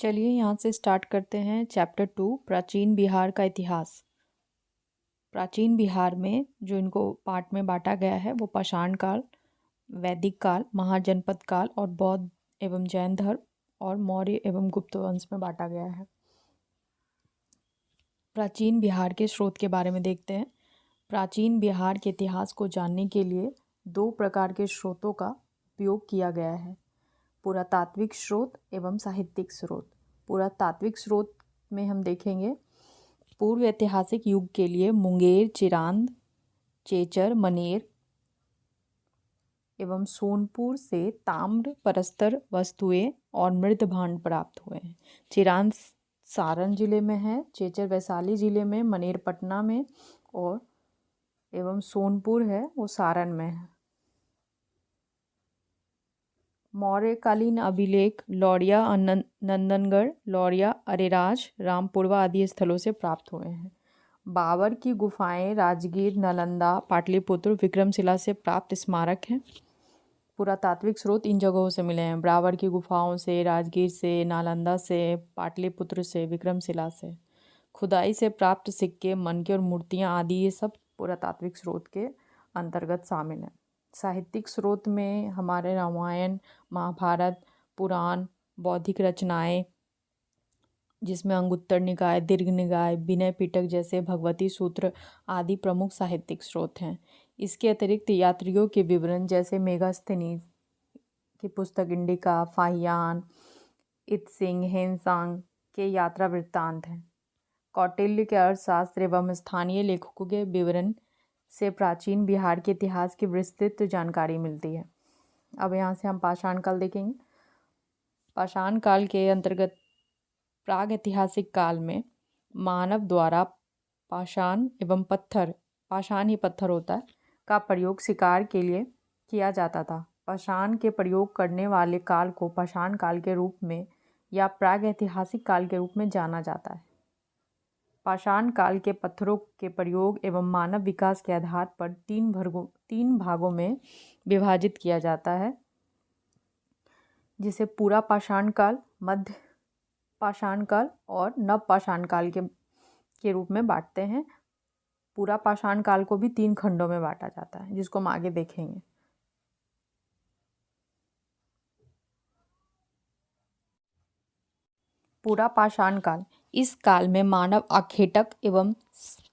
चलिए यहाँ से स्टार्ट करते हैं चैप्टर 2 प्राचीन बिहार का इतिहास। प्राचीन बिहार में जो इनको पार्ट में बांटा गया है वो पाषाण काल, वैदिक काल, महाजनपद काल और बौद्ध एवं जैन धर्म और मौर्य एवं गुप्त वंश में बांटा गया है। प्राचीन बिहार के स्रोत के बारे में देखते हैं। प्राचीन बिहार के इतिहास को जानने के लिए दो प्रकार के स्रोतों का उपयोग किया गया है, पुरातात्विक स्रोत एवं साहित्यिक स्रोत। पुरातात्विक स्रोत में हम देखेंगे पूर्व ऐतिहासिक युग के लिए मुंगेर, चिरांद, चेचर, मनेर एवं सोनपुर से ताम्र प्रस्तर वस्तुएं और मृद भांड प्राप्त हुए हैं। चिरांद सारण जिले में है, चेचर वैशाली जिले में, मनेर पटना में और एवं सोनपुर है वो सारण में है। मौर्यकालीन अभिलेख लौरिया, नंदनगढ़, लौरिया, अरेराज, रामपुरवा आदि स्थलों से प्राप्त हुए हैं। बाबर की गुफाएं राजगीर, नालंदा, पाटलिपुत्र, विक्रमशिला से प्राप्त स्मारक हैं। पुरातात्विक स्रोत इन जगहों से मिले हैं, बाबर की गुफाओं से, राजगीर से, नालंदा से, पाटलिपुत्र से, विक्रमशिला से। खुदाई से प्राप्त सिक्के, मनके और मूर्तियाँ आदि ये सब पुरातात्विक स्रोत के अंतर्गत शामिल हैं। साहित्यिक स्रोत में हमारे रामायण, महाभारत, पुराण, बौद्धिक रचनाएं जिसमें अंगुत्तर निकाय, दीर्घ निकाय, विनय पिटक जैसे भगवती सूत्र आदि प्रमुख साहित्यिक स्रोत हैं। इसके अतिरिक्त यात्रियों के विवरण जैसे मेगास्थनीज की पुस्तक इंडिका, फाहियान, इत्सिंग, हेनसांग के यात्रा वृत्तांत हैं। कौटिल्य के अर्थशास्त्र एवं स्थानीय लेखकों के विवरण से प्राचीन बिहार के इतिहास की विस्तृत जानकारी मिलती है। अब यहाँ से हम पाषाण काल देखेंगे। पाषाण काल के अंतर्गत प्राग ऐतिहासिक काल में मानव द्वारा पाषाण एवं पत्थर, पाषाण ही पत्थर होता है, का प्रयोग शिकार के लिए किया जाता था। पाषाण के प्रयोग करने वाले काल को पाषाण काल के रूप में या प्राग ऐतिहासिक काल के रूप में जाना जाता है। पाषाण काल के पत्थरों के प्रयोग एवं मानव विकास के आधार पर तीन भागों में विभाजित किया जाता है, जिसे पूरा पाषाण काल, मध्य पाषाण काल और नव पाषाण काल के रूप में बांटते हैं। पूरा पाषाण काल को भी 3 खंडों में बांटा जाता है, जिसको हम आगे देखेंगे। पूरा पाषाण काल, इस काल में मानव आखेटक एवं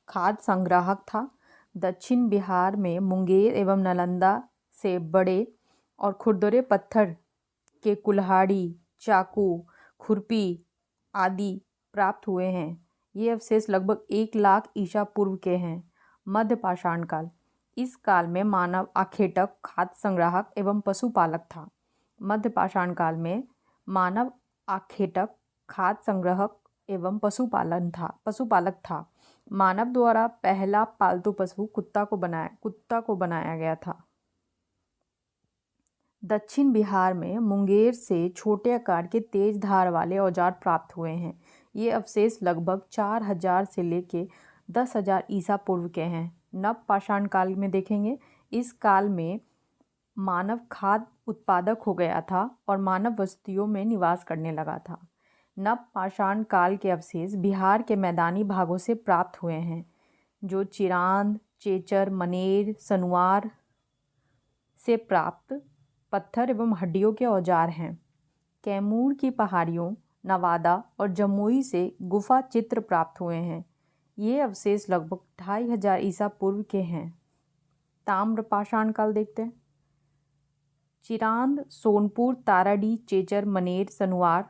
खाद्य संग्राहक था। दक्षिण बिहार में मुंगेर एवं नालंदा से बड़े और खुरदरे पत्थर के कुल्हाड़ी, चाकू, खुरपी आदि प्राप्त हुए हैं। ये अवशेष लगभग 1 लाख ईसा पूर्व के हैं। मध्य पाषाण काल, इस काल में मानव आखेटक, खाद्य संग्राहक एवं पशुपालक था। मध्य पाषाण काल में मानव आखेटक, खाद्य संग्राहक एवं पशुपालक था। मानव द्वारा पहला पालतू पशु कुत्ता को बनाया गया था। दक्षिण बिहार में मुंगेर से छोटे आकार के तेज धार वाले औजार प्राप्त हुए हैं। ये अवशेष लगभग 4000 से लेके 10,000 ईसा पूर्व के हैं। नव पाषाण काल में देखेंगे, इस काल में मानव खाद्य उत्पादक हो गया था और मानव बस्तियों में निवास करने लगा था। नव पाषाण काल के अवशेष बिहार के मैदानी भागों से प्राप्त हुए हैं, जो चिरांद, चेचर, मनेर, सनुआर से प्राप्त पत्थर एवं हड्डियों के औजार हैं। कैमूर की पहाड़ियों, नवादा और जमुई से गुफा चित्र प्राप्त हुए हैं। ये अवशेष लगभग 2500 ईसा पूर्व के हैं। ताम्र पाषाण काल देखते हैं। चिरांद, सोनपुर, ताराडी, चेचर, मनेर, सनुआर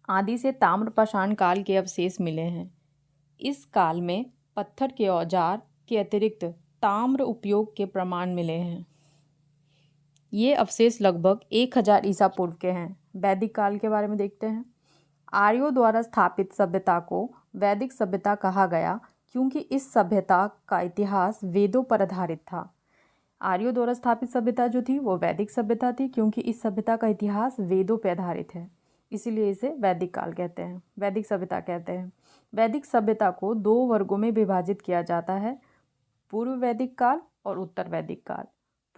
आदि से ताम्र पाषाण काल के अवशेष मिले हैं। इस काल में पत्थर के औजार के अतिरिक्त ताम्र उपयोग के प्रमाण मिले हैं। ये अवशेष लगभग 1000 ईसा पूर्व के हैं। वैदिक काल के बारे में देखते हैं। आर्यों द्वारा स्थापित सभ्यता को वैदिक सभ्यता कहा गया, क्योंकि इस सभ्यता का इतिहास वेदों पर आधारित था। आर्यों द्वारा स्थापित सभ्यता जो थी वो वैदिक सभ्यता थी, क्योंकि इस सभ्यता का इतिहास वेदों पर आधारित है, इसीलिए इसे वैदिक काल कहते हैं, वैदिक सभ्यता कहते हैं। वैदिक सभ्यता को 2 वर्गों में विभाजित किया जाता है, पूर्व वैदिक काल और उत्तर वैदिक काल।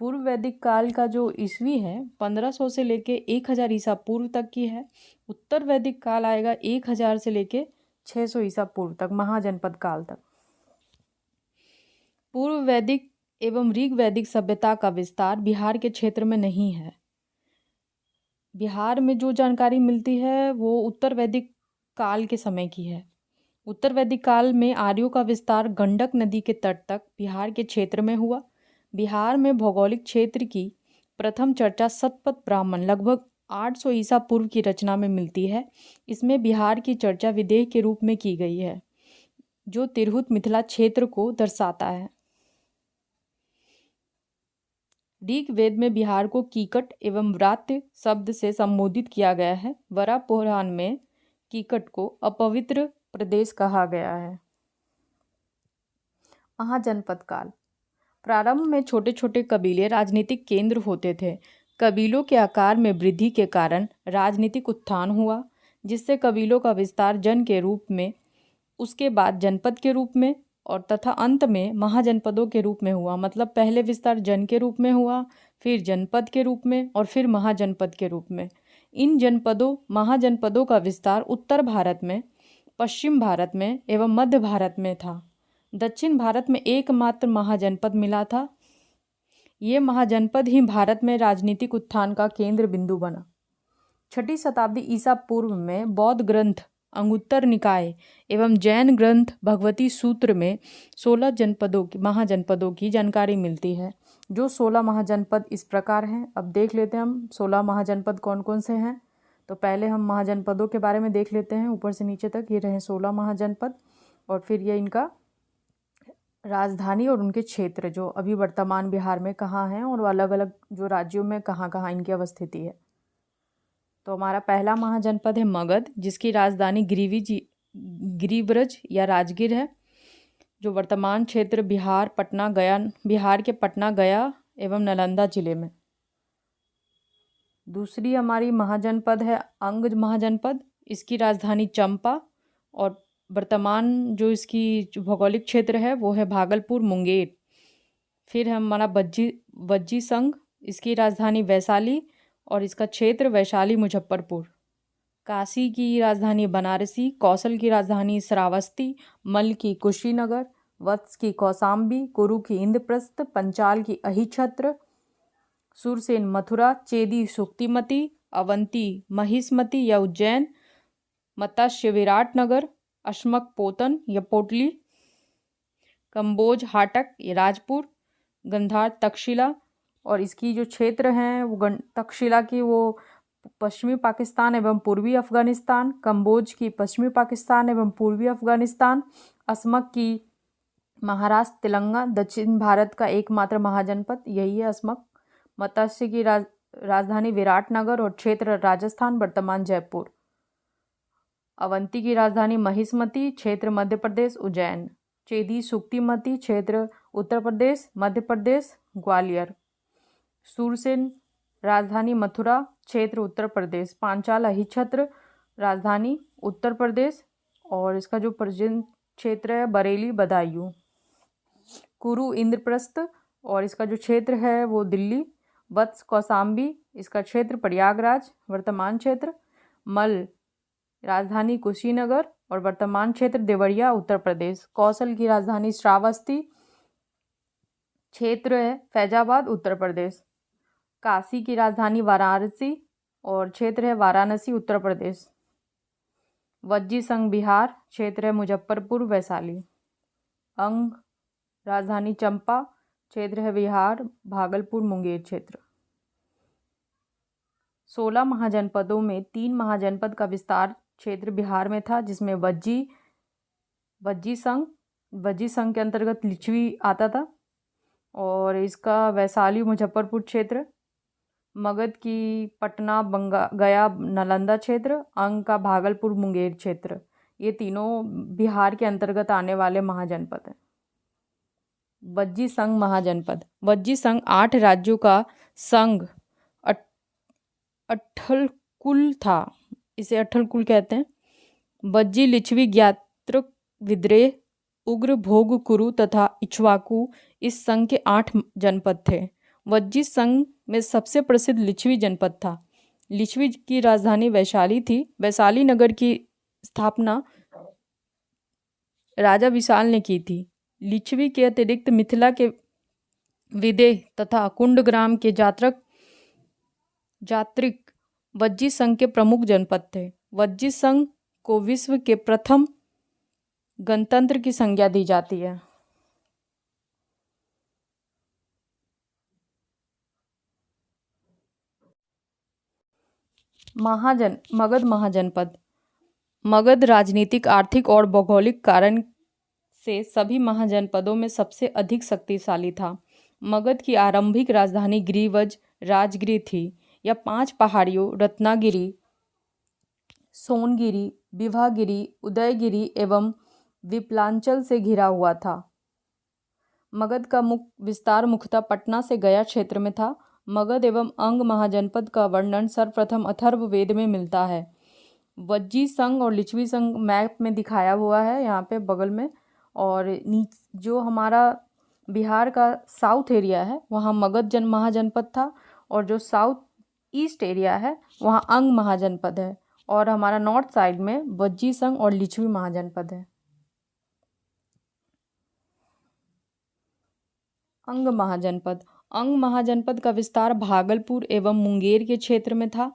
पूर्व वैदिक काल का जो ईस्वी है 1500 से लेके 1000 ईसा पूर्व तक की है। उत्तर वैदिक काल आएगा 1000 से लेके 600 ईसा पूर्व तक, महाजनपद काल तक। पूर्व वैदिक एवं ऋग वैदिक सभ्यता का विस्तार बिहार के क्षेत्र में नहीं है। बिहार में जो जानकारी मिलती है वो उत्तर वैदिक काल के समय की है। उत्तर वैदिक काल में आर्यों का विस्तार गंडक नदी के तट तक बिहार के क्षेत्र में हुआ। बिहार में भौगोलिक क्षेत्र की प्रथम चर्चा सतपथ ब्राह्मण लगभग 800 ईसा पूर्व की रचना में मिलती है। इसमें बिहार की चर्चा विदेह के रूप में की गई है, जो तिरहुत मिथिला क्षेत्र को दर्शाता है। ऋग वेद में बिहार को कीकट एवं व्रात्य शब्द से संबोधित किया गया है। वरा पुराण में कीकट को अपवित्र प्रदेश कहा गया है। महाजनपद काल। प्रारंभ में छोटे छोटे कबीले राजनीतिक केंद्र होते थे। कबीलों के आकार में वृद्धि के कारण राजनीतिक उत्थान हुआ, जिससे कबीलों का विस्तार जन के रूप में, उसके बाद जनपद के रूप में और तथा अंत में महाजनपदों के रूप में हुआ। मतलब पहले विस्तार जन के रूप में हुआ, फिर जनपद के रूप में और फिर महाजनपद के रूप में। इन जनपदों महाजनपदों का विस्तार उत्तर भारत में, पश्चिम भारत में एवं मध्य भारत में था। दक्षिण भारत में एकमात्र महाजनपद मिला था। ये महाजनपद ही भारत में राजनीतिक उत्थान का केंद्र बिंदु बना। 6ठी शताब्दी ईसा पूर्व में बौद्ध ग्रंथ अंगुत्तर निकाय एवं जैन ग्रंथ भगवती सूत्र में 16 महाजनपदों की जानकारी मिलती है, जो 16 महाजनपद इस प्रकार हैं। अब देख लेते हैं हम 16 महाजनपद कौन कौन से हैं। तो पहले हम महाजनपदों के बारे में देख लेते हैं, ऊपर से नीचे तक ये रहे 16 महाजनपद, और फिर ये इनका राजधानी और उनके क्षेत्र जो अभी वर्तमान बिहार में कहाँ हैं और अलग अलग जो राज्यों में कहाँ कहाँ इनकी अवस्थिति है। तो हमारा पहला महाजनपद है मगध, जिसकी राजधानी गिरिब्रज या राजगीर है, जो वर्तमान क्षेत्र बिहार के पटना, गया एवं नालंदा जिले में। दूसरी हमारी महाजनपद है अंग महाजनपद। इसकी राजधानी चंपा और वर्तमान जो इसकी भौगोलिक क्षेत्र है वो है भागलपुर, मुंगेर। फिर है हमारा वज्जी संघ। इसकी राजधानी वैशाली और इसका क्षेत्र वैशाली, मुजफ्फरपुर। काशी की राजधानी बनारसी, कौशल की राजधानी श्रावस्ती, मल की कुशीनगर, वत्स की कौशाम्बी, कुरु की इंद्रप्रस्थ, पंचाल की अहिछत्र, सुरसेन मथुरा, चेदी सुक्तिमती, अवंती महिष्मती या उज्जैन, मत्स्य विराटनगर, अश्मक पोतन या पोटली, कंबोज हाटक ये राजपुर, गंधार तक्षशिला और इसकी जो क्षेत्र हैं वो तक्षशिला की वो पश्चिमी पाकिस्तान एवं पूर्वी अफगानिस्तान, कंबोज की पश्चिमी पाकिस्तान एवं पूर्वी अफगानिस्तान, अस्मक की महाराष्ट्र, तेलंगाना, दक्षिण भारत का एकमात्र महाजनपद यही है अस्मक। मत्स्य की राजधानी विराटनगर और क्षेत्र राजस्थान, वर्तमान जयपुर। अवंती की राजधानी महिष्मती, क्षेत्र मध्य प्रदेश, उज्जैन। चेदी सुक्तिमती, क्षेत्र उत्तर प्रदेश, मध्य प्रदेश, ग्वालियर। सुरसेन राजधानी मथुरा, क्षेत्र उत्तर प्रदेश। पांचाल अहिछत्र, राजधानी उत्तर प्रदेश और इसका जो प्रेजेंट क्षेत्र है बरेली, बदायूं। कुरु इंद्रप्रस्थ और इसका जो क्षेत्र है वो दिल्ली। वत्स कौशाम्बी, इसका क्षेत्र प्रयागराज, वर्तमान क्षेत्र। मल राजधानी कुशीनगर और वर्तमान क्षेत्र देवरिया, उत्तर प्रदेश। कौशल की राजधानी श्रावस्ती, क्षेत्र है फैजाबाद, उत्तर प्रदेश। काशी की राजधानी वाराणसी और क्षेत्र है वाराणसी, उत्तर प्रदेश। वज्जी संघ बिहार, क्षेत्र है मुजफ्फरपुर, वैशाली। अंग राजधानी चंपा, क्षेत्र है बिहार, भागलपुर, मुंगेर क्षेत्र। 16 महाजनपदों में 3 महाजनपद का विस्तार क्षेत्र बिहार में था, जिसमें वज्जी संघ के अंतर्गत लिच्छवी आता था और इसका वैशाली, मुजफ्फरपुर क्षेत्र। मगध की पटना, गया, नालंदा क्षेत्र। अंग का भागलपुर, मुंगेर क्षेत्र। ये तीनों बिहार के अंतर्गत आने वाले महाजनपद हैं। वज्जी संघ महाजनपद। वज्जी संघ 8 राज्यों का संघ अट्ठलकुल था, इसे अट्ठलकुल कहते हैं। वज्जी, लिच्छवी, ज्ञात्रक, विद्रेह, उग्र, भोग, कुरु तथा इक्ष्वाकु इस संघ के 8 जनपद थे। वज्जी संघ में सबसे प्रसिद्ध लिच्छवी जनपद था। लिच्छवी की राजधानी वैशाली थी। वैशाली नगर की स्थापना राजा विशाल ने की थी। लिच्छवी के अतिरिक्त मिथिला के विदेह तथा कुंडग्राम के जात्रिक वज्जी संघ के प्रमुख जनपद थे। वज्जी संघ को विश्व के प्रथम गणतंत्र की संज्ञा दी जाती है। मगध महाजनपद। मगध राजनीतिक, आर्थिक और भौगोलिक कारण से सभी महाजनपदों में सबसे अधिक शक्तिशाली था। मगध की आरंभिक राजधानी गिरिवज राजगिरी थी। यह 5 पहाड़ियों रत्नागिरी, सोनगिरी, विभागिरी, उदयगिरी एवं विप्लांचल से घिरा हुआ था। मगध का विस्तार मुख्यतः पटना से गया क्षेत्र में था। मगध एवं अंग महाजनपद का वर्णन सर्वप्रथम अथर्ववेद में मिलता है। वज्जी संघ और लिच्छवी संघ मैप में दिखाया हुआ है यहाँ पे बगल में, और जो हमारा बिहार का साउथ एरिया है वहाँ मगध महाजनपद था, और जो साउथ ईस्ट एरिया है वहाँ अंग महाजनपद है, और हमारा नॉर्थ साइड में वज्जी संघ और लिच्छवी महाजनपद है। अंग महाजनपद। अंग महाजनपद का विस्तार भागलपुर एवं मुंगेर के क्षेत्र में था।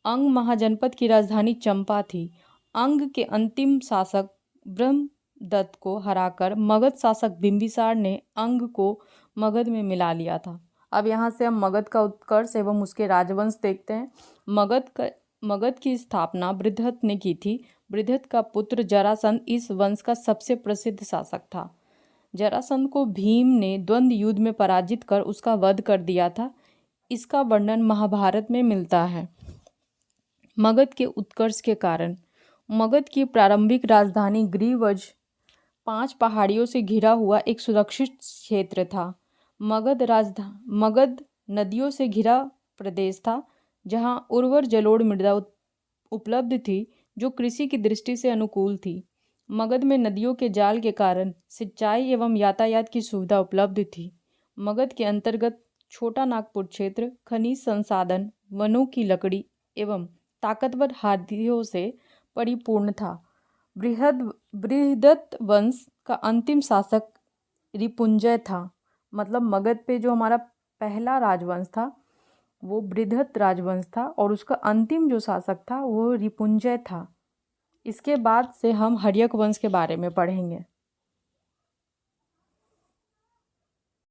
अंग महाजनपद की राजधानी चंपा थी। अंग के अंतिम शासक ब्रह्मदत्त को हराकर मगध शासक बिंबिसार ने अंग को मगध में मिला लिया था। अब यहाँ से हम मगध का उत्कर्ष एवं उसके राजवंश देखते हैं। मगध की स्थापना बृहद्रथ ने की थी। बृहद्रथ का पुत्र जरासंध इस वंश का सबसे प्रसिद्ध शासक था। जरासंध को भीम ने द्वंद्व युद्ध में पराजित कर उसका वध कर दिया था। इसका वर्णन महाभारत में मिलता है। मगध के उत्कर्ष के कारण। मगध की प्रारंभिक राजधानी गिरिवज 5 पहाड़ियों से घिरा हुआ एक सुरक्षित क्षेत्र था। मगध नदियों से घिरा प्रदेश था, जहां उर्वर जलोढ़ मृदा उपलब्ध थी, जो कृषि की दृष्टि से अनुकूल थी। मगध में नदियों के जाल के कारण सिंचाई एवं यातायात की सुविधा उपलब्ध थी। मगध के अंतर्गत छोटा नागपुर क्षेत्र खनिज संसाधन, वनों की लकड़ी एवं ताकतवर हाथियों से परिपूर्ण था। बृहद्रथ वंश का अंतिम शासक रिपुंजय था। मतलब मगध पे जो हमारा पहला राजवंश था वो बृहद्रथ राजवंश था, और उसका अंतिम जो शासक था वो रिपुंजय था। इसके बाद से हम हर्यक वंश के बारे में पढ़ेंगे।